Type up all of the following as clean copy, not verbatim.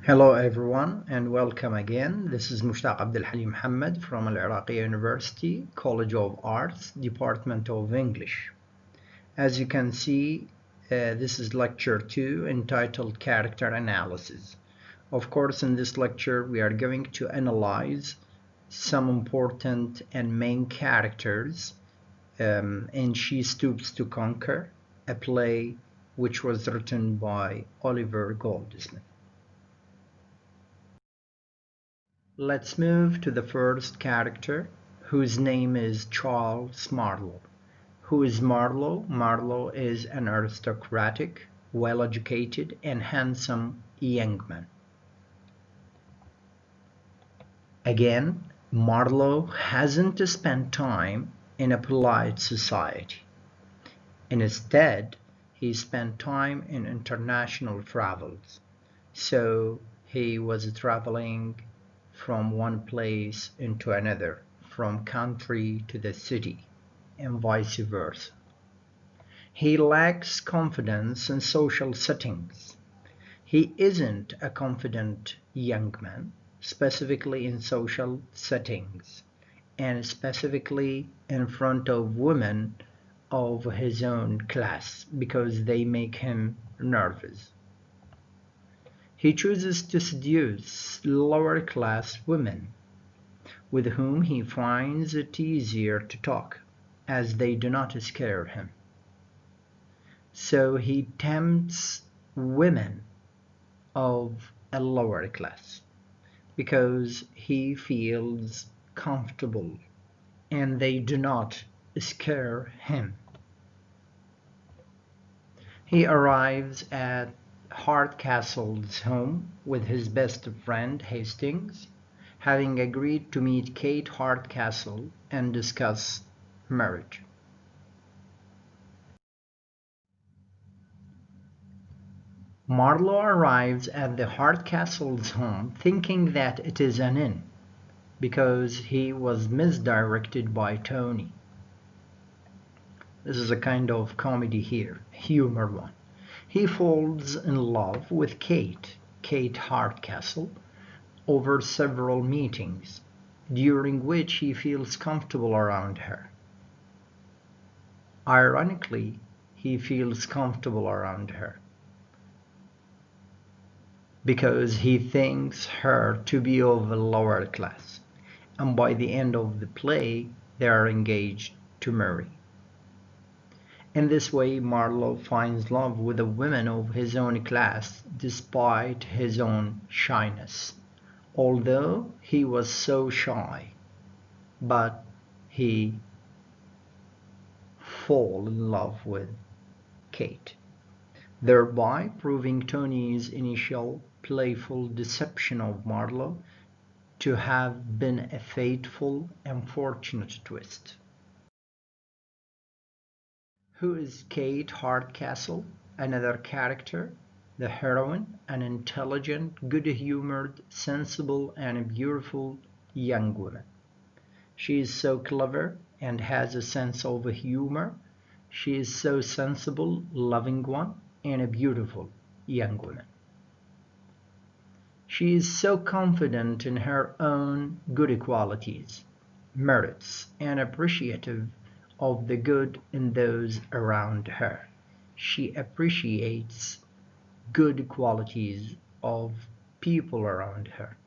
Hello everyone and welcome again. This is Mushtaq Abdul Halim Muhammad from Al Iraqi University, College of Arts, Department of English. As you can see, this is lecture 2 entitled Character Analysis. Of course, in this lecture we are going to analyze some important and main characters in She Stoops to Conquer, a play which was written by Oliver Goldsmith. Let's move to the first character, whose name is Charles Marlowe. Who is Marlowe? Marlowe is an aristocratic, well-educated, and handsome young man. Again, Marlowe hasn't spent time in a polite society. Instead, he spent time in international travels. So he was traveling from one place into another, from country to the city, and vice versa. He lacks confidence in social settings. He isn't a confident young man, specifically in social settings, and specifically in front of women of his own class, because they make him nervous. He chooses to seduce lower-class women, with whom he finds it easier to talk, as they do not scare him. So he tempts women of a lower class, because he feels comfortable and they do not scare him. He arrives at Hardcastle's home with his best friend Hastings, having agreed to meet Kate Hardcastle and discuss marriage. Marlowe arrives at the Hardcastle's home thinking that it is an inn, because he was misdirected by Tony. This is a kind of comedy here, humor one. He falls in love with Kate Hardcastle, over several meetings, during which he feels comfortable around her. Ironically, he feels comfortable around her because he thinks her to be of a lower class, and by the end of the play, they are engaged to marry. In this way, Marlowe finds love with a woman of his own class despite his own shyness, although he was so shy, but he falls in love with Kate, thereby proving Tony's initial playful deception of Marlowe to have been a fateful and fortunate twist. Who is Kate Hardcastle? Another character, the heroine, an intelligent, good-humoured, sensible, and beautiful young woman. She is so clever and has a sense of humor. She is so sensible, loving one, and a beautiful young woman. She is so confident in her own good qualities, merits, and appreciative of the good in those around her. She appreciates good qualities of people around her.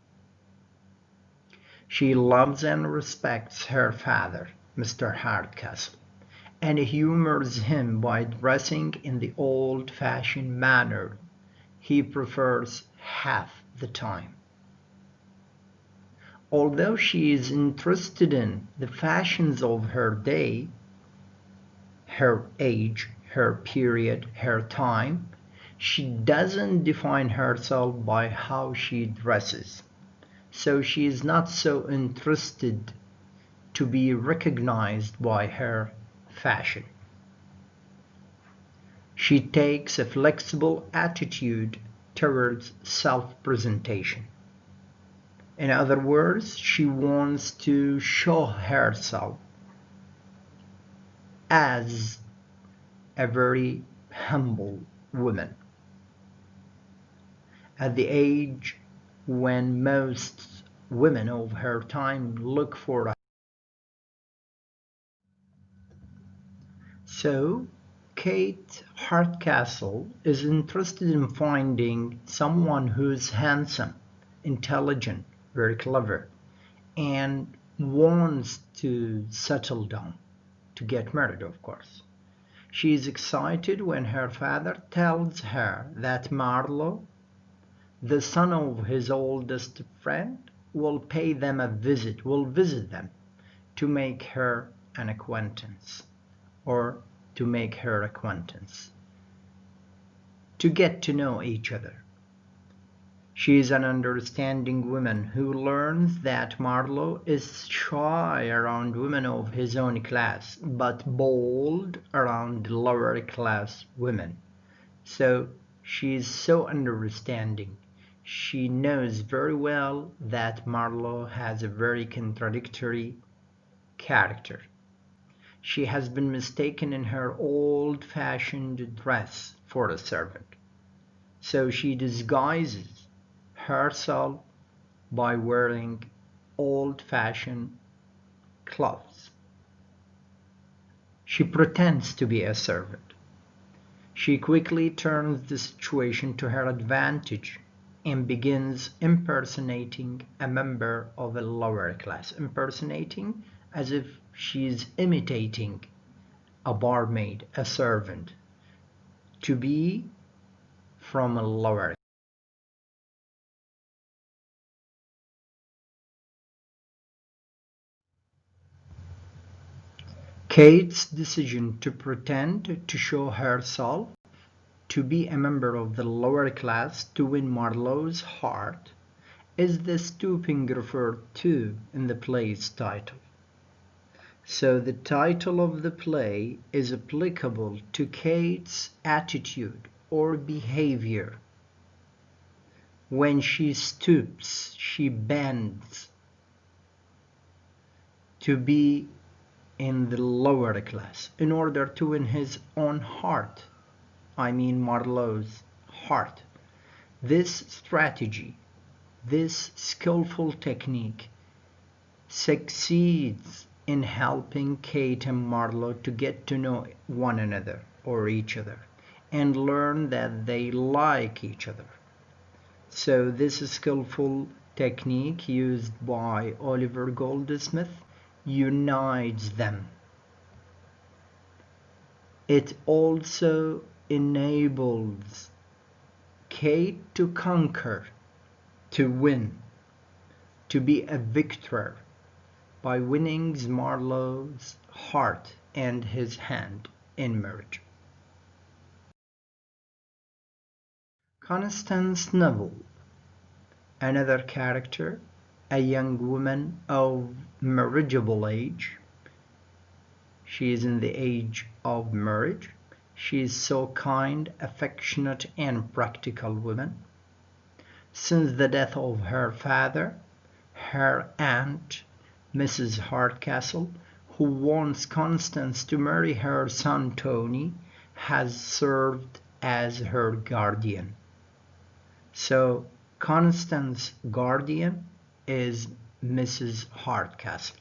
She loves and respects her father, Mr. Hardcastle, and humors him by dressing in the old-fashioned manner he prefers half the time. Although she is interested in the fashions of her day, her age, her period, her time, she doesn't define herself by how she dresses. So she is not so interested to be recognized by her fashion. She takes a flexible attitude towards self-presentation. In other words, she wants to show herself as a very humble woman. At the age when most women of her time look for a. So, Kate Hardcastle is interested in finding someone who's handsome, intelligent, very clever, and wants to settle down, to get married, of course. She is excited when her father tells her that Marlowe, the son of his oldest friend, will pay them a visit, will visit them to make her an acquaintance, or to make her acquaintance, to get to know each other. She is an understanding woman who learns that Marlowe is shy around women of his own class, but bold around lower class women. So she is so understanding. She knows very well that Marlowe has a very contradictory character. She has been mistaken in her old-fashioned dress for a servant. So she disguises herself by wearing old-fashioned clothes. She pretends to be a servant. She quickly turns the situation to her advantage and begins impersonating a member of a lower class, impersonating as if she's imitating a barmaid, a servant, to be from a lower. Kate's decision to pretend to show herself to be a member of the lower class to win Marlowe's heart is the stooping referred to in the play's title. So the title of the play is applicable to Kate's attitude or behavior. When she stoops, she bends to be in the lower class in order to win his own heart. I mean Marlowe's heart. This strategy, this skillful technique succeeds in helping Kate and Marlowe to get to know one another or each other and learn that they like each other. So this skillful technique used by Oliver Goldsmith unites them. It also enables Kate to conquer, to win, to be a victor by winning Marlowe's heart and his hand in marriage. Constance Neville, another character, a young woman of marriageable age. She is in the age of marriage. She is so kind, affectionate, and practical woman. Since the death of her father, her aunt, Mrs. Hardcastle, who wants Constance to marry her son Tony, has served as her guardian. So Constance's guardian is Mrs. Hardcastle.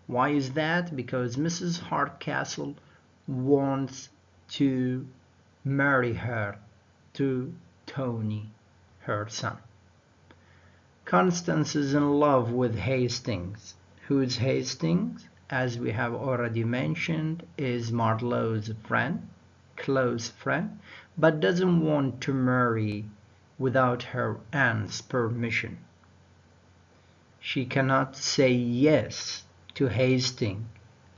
Why is that? Because Mrs. Hardcastle wants to marry her to Tony, her son. Constance is in love with Hastings. Who is Hastings? As we have already mentioned, is Marlowe's friend, close friend, but doesn't want to marry without her aunt's permission. She cannot say yes to Hastings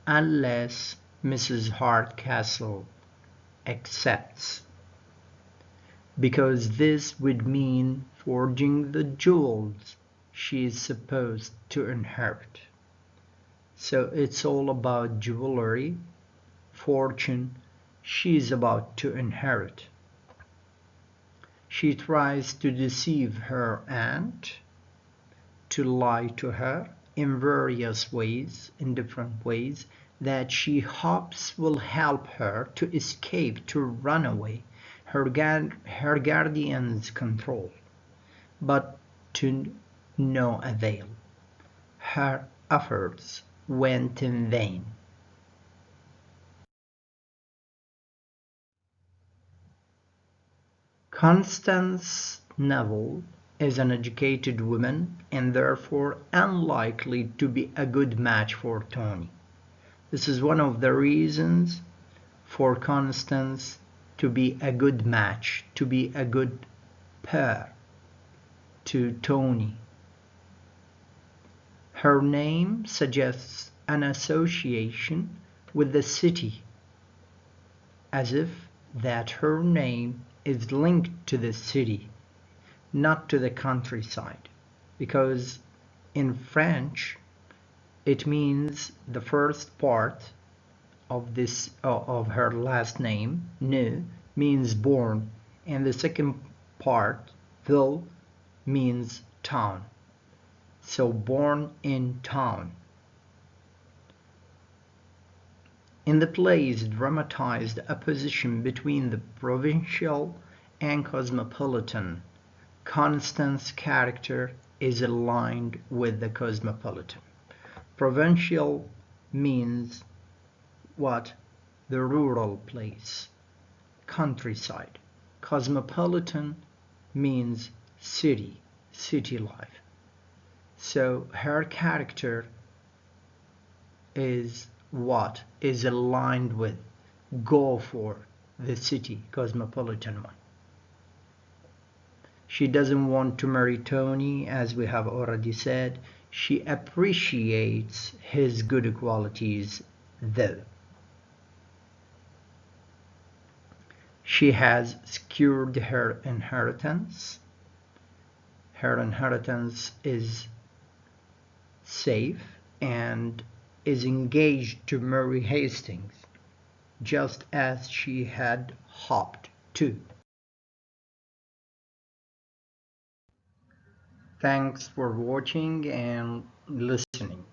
unless Mrs. Hardcastle accepts, because this would mean forging the jewels she is supposed to inherit. So it's all about jewelry, fortune she's about to inherit. She tries to deceive her aunt, to lie to her in various ways, in different ways, that she hopes will help her to escape, to run away, her guardian's control. But to no avail. Her efforts went in vain. Constance Neville is an educated woman and therefore unlikely to be a good match for Tony. This is one of the reasons for Constance to be a good match, to be a good pair to Tony. Her name suggests an association with the city, as if that her name is linked to the city, not to the countryside, because in French it means the first part of her last name, ne, means born, and the second part, ville, means town. So born in town. In the plays dramatized opposition between the provincial and cosmopolitan, Constance's character is aligned with the cosmopolitan. Provincial means what? The rural place, countryside. Cosmopolitan means city, city life. So her character is what is aligned with, go for the city, cosmopolitan one. She doesn't want to marry Tony, as we have already said. She appreciates his good qualities, though. She has secured her inheritance. Her inheritance is safe and is engaged to marry Hastings, just as she had hoped to. Thanks for watching and listening.